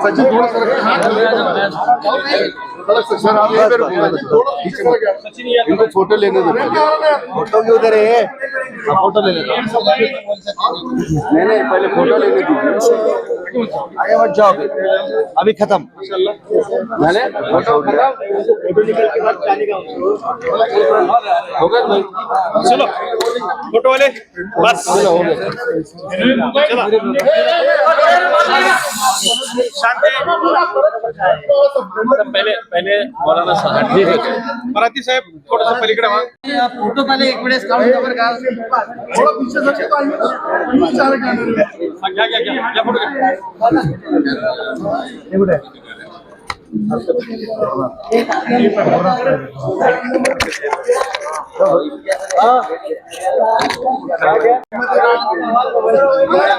सचिन थोड़ा सा सर आप यहीं पे रुकिए, इनको फोटो लेने दो। फोटो क्यों उधर है? फोटो ले लेना। नहीं पहले फोटो लेने दो, आगे मत जाओ, अभी खत्म। मैंने फोटो निकल के बाद जाने का होगा भाई। चलो फोटो वाले बस चलो हो गया। शांति। पहले मौलाना साहब मराठी साहेब थोड़ा सा पलीकडे व्हा। फोटो पहले एक मिनट काढून नंबर का थोड़ा पीछे से घ्या फोटो घ्या।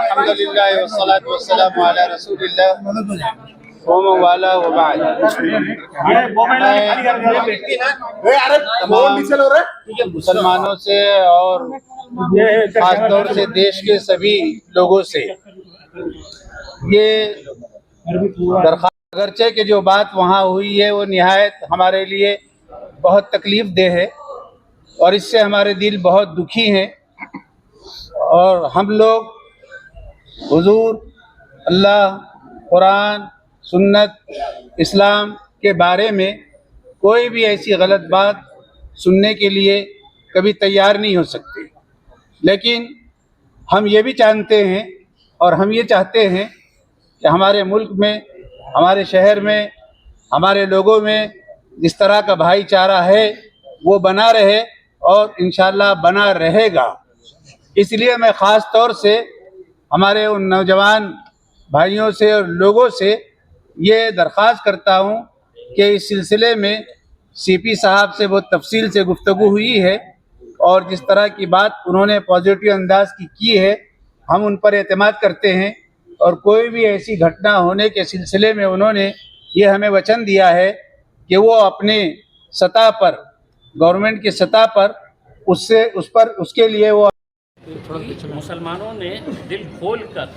अल्हम्दुलिल्लाह वस्सलातु वस्सलामु अला रसूलिल्लाह वाला व बाद। मुसलमानों से और खासतौर से देश के सभी लोगों से ये दरख्वास्त, अगरचे कि जो बात वहाँ हुई है वो निहायत हमारे लिए बहुत तकलीफ दे है और इससे हमारे दिल बहुत दुखी हैं और हम लोग हुजूर, अल्लाह, कुरान, सुन्नत, इस्लाम के बारे में कोई भी ऐसी गलत बात सुनने के लिए कभी तैयार नहीं हो सकते। लेकिन हम ये भी जानते हैं और हम ये चाहते हैं कि हमारे मुल्क में, हमारे शहर में, हमारे लोगों में जिस तरह का भाईचारा है वो बना रहे और इंशाअल्लाह बना रहेगा। इसलिए मैं ख़ास तौर से हमारे उन नौजवान भाइयों से और लोगों से ये दरख्वास्त करता हूँ कि इस सिलसिले में सीपी साहब से बहुत तफसील से गुफ्तगू हुई है और जिस तरह की बात उन्होंने पॉजिटिव अंदाज की है, हम उन पर एतमाद करते हैं और कोई भी ऐसी घटना होने के सिलसिले में उन्होंने ये हमें वचन दिया है कि वो अपने सतह पर, गवर्नमेंट की सतह पर उसके लिए वो मुसलमानों ने दिल खोल कर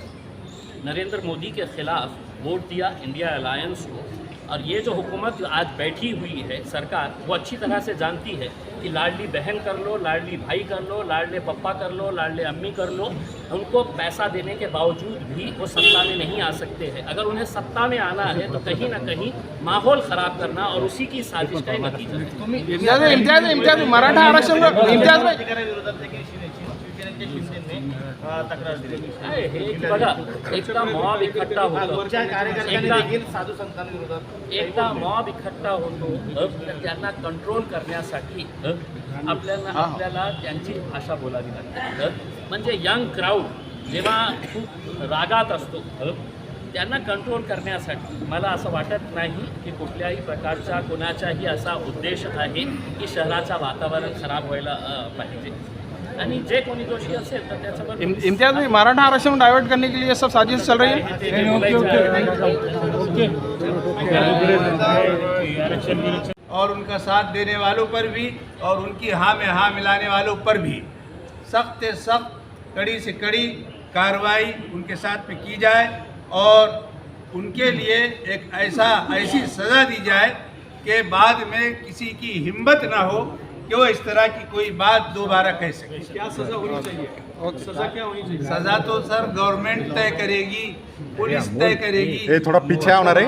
नरेंद्र मोदी के खिलाफ वोट दिया, इंडिया अलायंस को। और ये जो हुकूमत आज बैठी हुई है सरकार, वो अच्छी तरह से जानती है कि लाडली बहन कर लो, लाडली भाई कर लो, लाडले पप्पा कर लो, लाडले अम्मी कर लो, उनको पैसा देने के बावजूद भी वो सत्ता में नहीं आ सकते हैं। अगर उन्हें सत्ता में आना है तो कहीं ना कहीं माहौल ख़राब करना और उसी की साजिश का नतीजा है। मराठा आरक्षण तक्रार दिली आहे हे की बघा, एकदा मॉब इकट्ठा होतो, एकदा मॉब इकट्ठा होतो तर त्यांना कंट्रोल करण्यासाठी आपल्याला त्यांची भाषा बोलावी लागते। म्हणजे यंग क्राऊड जेव्हा खूप रागात असतो त्यांना कंट्रोल करण्यासाठी मला असं वाटत नाही की कुठल्याही प्रकारचा कोणाचाही असा उद्देश आहे की शहराचं वातावरण खराब व्हायला पाहिजे। आणि जे कोणी दोषी असेल तर त्याच्यावर इम्तियाज भाई, मराठा आरक्षण डाइवर्ट करने के लिए सब साजिश चल रही है। और उनका साथ देने वालों पर भी और उनकी हाँ में हाँ मिलाने वालों पर भी सख्त से सख्त, कड़ी से कड़ी कार्रवाई उनके साथ में की जाए और उनके लिए एक ऐसी सज़ा दी जाए कि बाद में किसी की हिम्मत ना हो कि वो इस तरह की कोई बात दोबारा कह सके। क्या सजा होनी चाहिए? सजा क्या होनी चाहिए? सजा तो सर गवर्नमेंट तय करेगी, पुलिस तय करेगी। थोड़ा पीछे होना रहे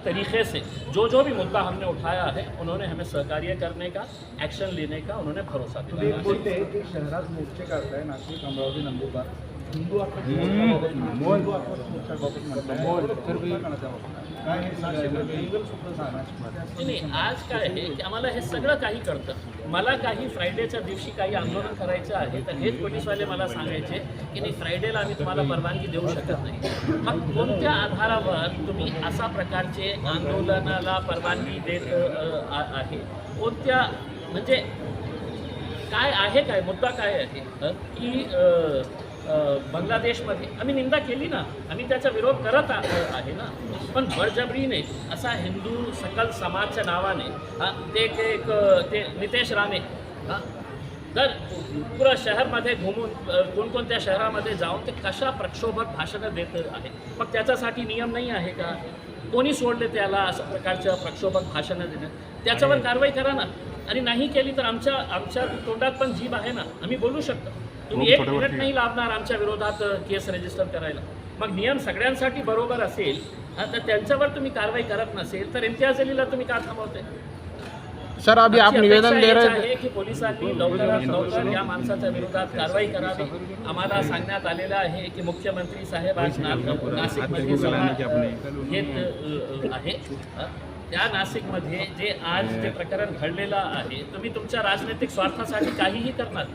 तरीके से जो भी मुद्दा हमने उठाया है उन्होंने हमें सहकार्य करने का, एक्शन लेने का उन्होंने भरोसा दिया। शहरात मोर्चे करताय नाशिक, अमरावती, नंदुरबार, हिंदू नाही, आज काय आहे की आम्हाला हे सगळं काही कळतं। मला काही फ्रायडेच्या दिवशी काही आंदोलन करायचं आहे तर हेच पोलीसवाले मला सांगायचे की नाही, फ्रायडेला आम्ही तुम्हाला परवानगी देऊ शकत नाही। मग कोणत्या आधारावर तुम्ही अशा प्रकारचे आंदोलनाला परवानगी देत आहे? कोणत्या, म्हणजे काय आहे, काय मुद्दा काय आहे की बांगलादेशमध्ये आम्ही निंदा केली ना, आम्ही त्याचा विरोध करत आहे ना, पण बळजबरीने असा हिंदू सकल समाजच्या नावाने ते नितेश राणे जर पुरा शहरमध्ये घुमून कोणकोणत्या शहरामध्ये जाऊन ते कशा प्रक्षोभक भाषणं देत आहे, मग त्याच्यासाठी नियम नाही आहे का? कोणी सोडले त्याला अशा प्रकारच्या प्रक्षोभक भाषणं देणं? त्याच्यावर कारवाई करा ना. आणि नाही केली तर आमच्या तोंडात पण जीभ आहे ना, आम्ही बोलू शकतो. तुम्ही 1 मिनिट नाही लावणार आमच्या विरोधात केस रजिस्टर करायला. मग नियम सगळ्यांसाठी बरोबर असेल तर त्यांच्यावर तुम्ही कारवाई करत नसेल तर इम्तियाज अलीला तुम्ही का थांबवते? सर अभी आप निवेदन दे रहे आहे की पोलिसांनी लवकरात लवकर या माणसाच्या विरोधात कारवाई करावी. आम्हाला सांगण्यात आलेलं आहे की मुख्यमंत्री साहेब आज नाशिकमध्ये सभा घेत आहे. त्या नाशिकमध्ये जे आज जे प्रकरण घडलेलं आहे, तुम्ही तुमच्या राजनैतिक स्वार्थासाठी काहीही करणार,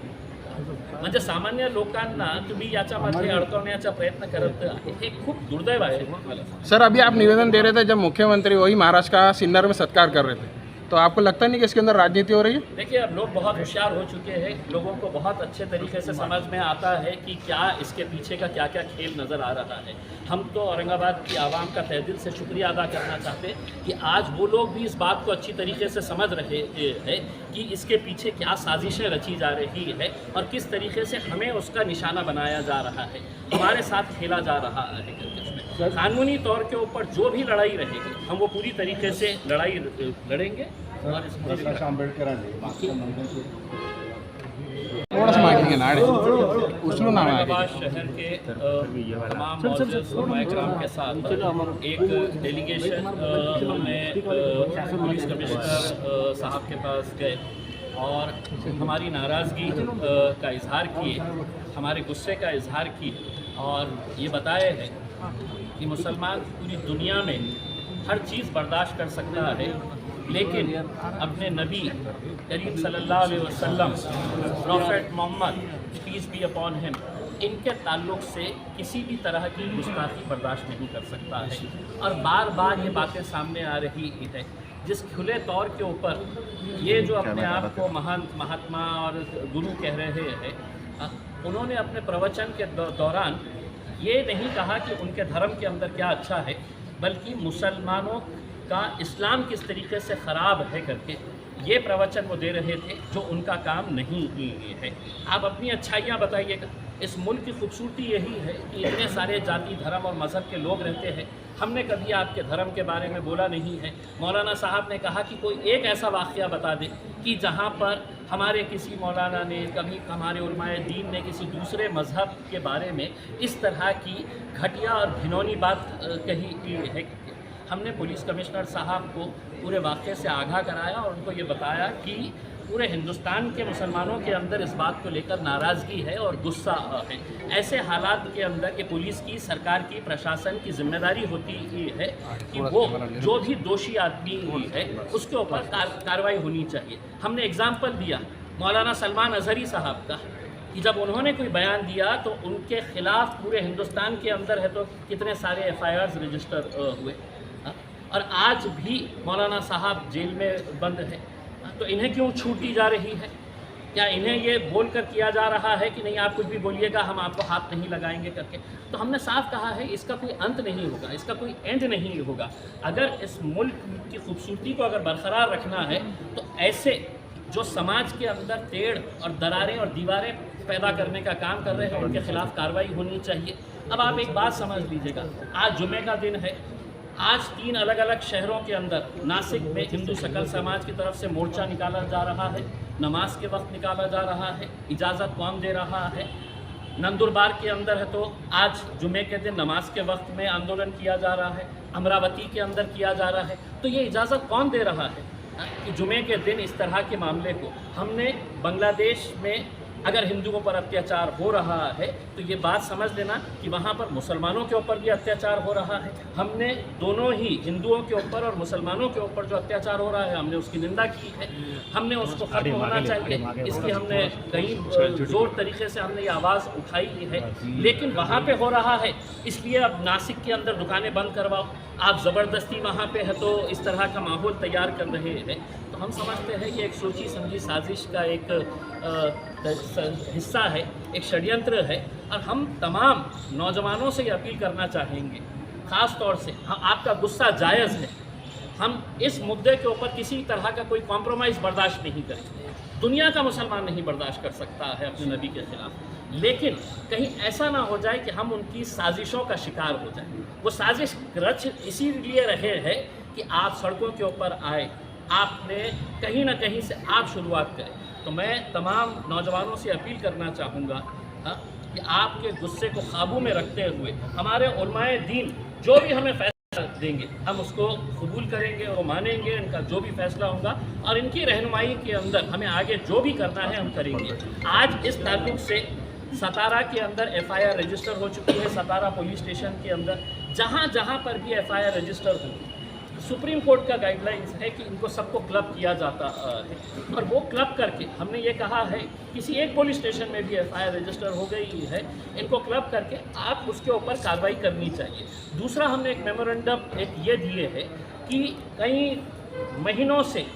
म्हणजे सामान्य लोकांना तुम्ही याच्यामध्ये अडकवण्याचा प्रयत्न करत आहे, हे खूप दुर्दैव आहे. सर अभी आप निवेदन दे रहे थे जब मुख्यमंत्री वही महाराष्ट्र का सिन्नर में सत्कार कर रहे थे, तो आपको लगता नहीं कि इसके अंदर राजनीति हो रही है? देखिए, अब लोग बहुत होशियार हो चुके हैं, लोगों को बहुत अच्छे तरीके से समझ में आता है कि क्या इसके पीछे का क्या क्या खेल नज़र आ रहा है. हम तो औरंगाबाद की आवाम का तहे दिल से शुक्रिया अदा करना चाहते हैं कि आज वो लोग भी इस बात को अच्छी तरीके से समझ रहे हैं कि इसके पीछे क्या साजिशें रची जा रही है और किस तरीके से हमें उसका निशाना बनाया जा रहा है, हमारे साथ खेला जा रहा है. कानूनी तौर के ऊपर जो भी लड़ाई रहेगी हम वो पूरी तरीके से लड़ाई लड़ेंगे. और थोड़ा सा मांगेंगे नाड़े उछलो ना आगे. औरंगाबाद शहर के तमाम कराम के साथ एक डेलीगेशन हमने पुलिस कमिश्नर साहब के पास गए और हमारी नाराज़गी का इजहार किए, हमारे गुस्से का इजहार किए और ये बताए हैं कि मुसलमान पूरी दुनिया में हर चीज़ बर्दाश्त कर सकता है, लेकिन अपने नबी करीम सल्लल्लाहु अलैहि वसल्लम, prophet Mohammed peace be upon him, इनके ताल्लुक़ से किसी भी तरह की गुस्ताखी बर्दाश्त नहीं कर सकता है. और बार बार ये बातें सामने आ रही है, जिस खुले तौर के ऊपर ये जो अपने आप को महंत, महात्मा और गुरु कह रहे हैं, उन्होंने अपने प्रवचन के दौरान ये नहीं कहा कि उनके धर्म के अंदर क्या अच्छा है, बल्कि मुसलमानों का इस्लाम किस तरीके से ख़राब है करके ये प्रवचन वो दे रहे थे, जो उनका काम नहीं है. आप अपनी अच्छाइयाँ बताइएगा. इस मुल्क की खूबसूरती यही है कि इतने सारे जाति, धर्म और मज़हब के लोग रहते हैं. हमने कभी आपके धर्म के बारे में बोला नहीं है. मौलाना साहब ने कहा कि कोई एक ऐसा वाक़या बता दे कि जहाँ पर हमारे किसी मौलाना ने, कभी हमारे उलमाए दीन ने किसी दूसरे मज़हब के बारे में इस तरह की घटिया और घिनौनी बात कही है. हमने पुलिस कमिश्नर साहब को पूरे वाक़े से आगाह कराया और उनको ये बताया कि पूरे हिंदुस्तान के मुसलमानों के अंदर इस बात को लेकर नाराज़गी है और गुस्सा है. ऐसे हालात के अंदर कि पुलिस की, सरकार की, प्रशासन की जिम्मेदारी होती है कि वो जो भी दोषी आदमी है उसके ऊपर कार्रवाई होनी चाहिए. हमने एग्ज़ाम्पल दिया मौलाना सलमान अज़हरी साहब का कि जब उन्होंने कोई बयान दिया तो उनके ख़िलाफ़ पूरे हिंदुस्तान के अंदर है तो कितने सारे FIRs रजिस्टर हुए, और आज भी मौलाना साहब जेल में बंद है. तो इन्हें क्यों छूट दी जा रही है? क्या इन्हें ये बोल कर किया जा रहा है कि नहीं आप कुछ भी बोलिएगा, हम आपको हाथ नहीं लगाएंगे करके? तो हमने साफ कहा है इसका कोई अंत नहीं होगा, इसका कोई एंड नहीं होगा. अगर इस मुल्क की खूबसूरती को अगर बरकरार रखना है तो ऐसे जो समाज के अंदर टेढ़ और दरारें और दीवारें पैदा करने का काम कर रहे हैं उनके खिलाफ कार्रवाई होनी चाहिए. अब आप एक बात समझ लीजिएगा, आज जुमे का दिन है. आज 3 अलग अलग शहरों के अंदर, नासिक में हिंदू सकल समाज की तरफ से मोर्चा निकाला जा रहा है, नमाज के वक्त निकाला जा रहा है. इजाज़त कौन दे रहा है? नंदुरबार के अंदर है तो आज जुमे के दिन नमाज के वक्त में आंदोलन किया जा रहा है. अमरावती के अंदर किया जा रहा है. तो ये इजाज़त कौन दे रहा है कि जुमे के दिन इस तरह के मामले को? हमने बांग्लादेश में अगर हिंदुओं पर अत्याचार हो रहा है तो ये बात समझ लेना कि वहाँ पर मुसलमानों के ऊपर भी अत्याचार हो रहा है. हमने दोनों ही हिंदुओं के ऊपर और मुसलमानों के ऊपर जो अत्याचार हो रहा है हमने उसकी निंदा की है. हमने उसको खत्म होना चाहिए, इसकी हमने कई जोर तरीके से हमने ये आवाज़ उठाई है. लेकिन वहाँ पे हो रहा है इसलिए अब नासिक के अंदर दुकानें बंद करवाओ, आप ज़बरदस्ती वहाँ पे है तो इस तरह का माहौल तैयार कर रहे हैं. तो हम समझते हैं कि एक सोची समझी साजिश का एक हिस्सा है, एक षड्यंत्र है. और हम तमाम नौजवानों से ये अपील करना चाहेंगे, ख़ास तौर से आपका गुस्सा जायज़ है, हम इस मुद्दे के ऊपर किसी तरह का कोई कॉम्प्रोमाइज़ बर्दाश्त नहीं करेंगे। दुनिया का मुसलमान नहीं बर्दाश्त कर सकता है अपने नबी के ख़िलाफ़, लेकिन कहीं ऐसा ना हो जाए कि हम उनकी साजिशों का शिकार हो जाए। वो साजिश रच इसीलिए रहे हैं कि आप सड़कों के ऊपर आए, आपने कहीं ना कहीं से आप शुरुआत करें। तो मैं तमाम नौजवानों से अपील करना चाहूँगा कि आपके गुस्से को काबू में रखते हुए हमारे उलमाए दीन जो भी हमें फैसला देंगे हम उसको कबूल करेंगे और मानेंगे, इनका जो भी फैसला होगा और इनकी रहनुमाई के अंदर हमें आगे जो भी करना है हम करेंगे। आज इस ताल्लुक से सतारा के अंदर FIR रजिस्टर हो चुकी है, सतारा पुलिस स्टेशन के अंदर जहाँ जहाँ पर भी FIR रजिस्टर होगी, सुप्रीम कोर्ट का गाइडलाइंस है कि इनको सबको क्लब किया जाता है और वो क्लब करके हमने ये कहा है किसी एक पुलिस स्टेशन में भी FIR रजिस्टर हो गई है, इनको क्लब करके आप उसके ऊपर कार्रवाई करनी चाहिए। दूसरा हमने एक मेमोरेंडम ये दिए है कि कई महीनों से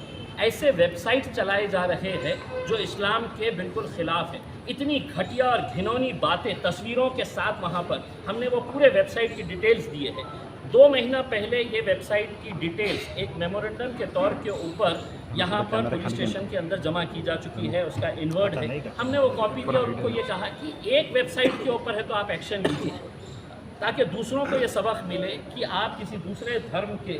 ऐसे वेबसाइट चलाए जा रहे हैं जो इस्लाम के बिल्कुल ख़िलाफ़ है। इतनी घटिया और घिनौनी बातें तस्वीरों के साथ वहाँ पर हमने वो पूरे वेबसाइट की डिटेल्स दिए हैं। 2 महीना पहले ये वेबसाइट की डिटेल्स एक मेमोरेंडम के तौर के ऊपर यहाँ पर पुलिस स्टेशन के अंदर जमा की जा चुकी है, उसका इनवर्ड है। हमने वो कॉपी किया और उनको ये कहा कि एक वेबसाइट के ऊपर है तो आप एक्शन लीजिए ताकि दूसरों को ये सबक मिले कि आप किसी दूसरे धर्म के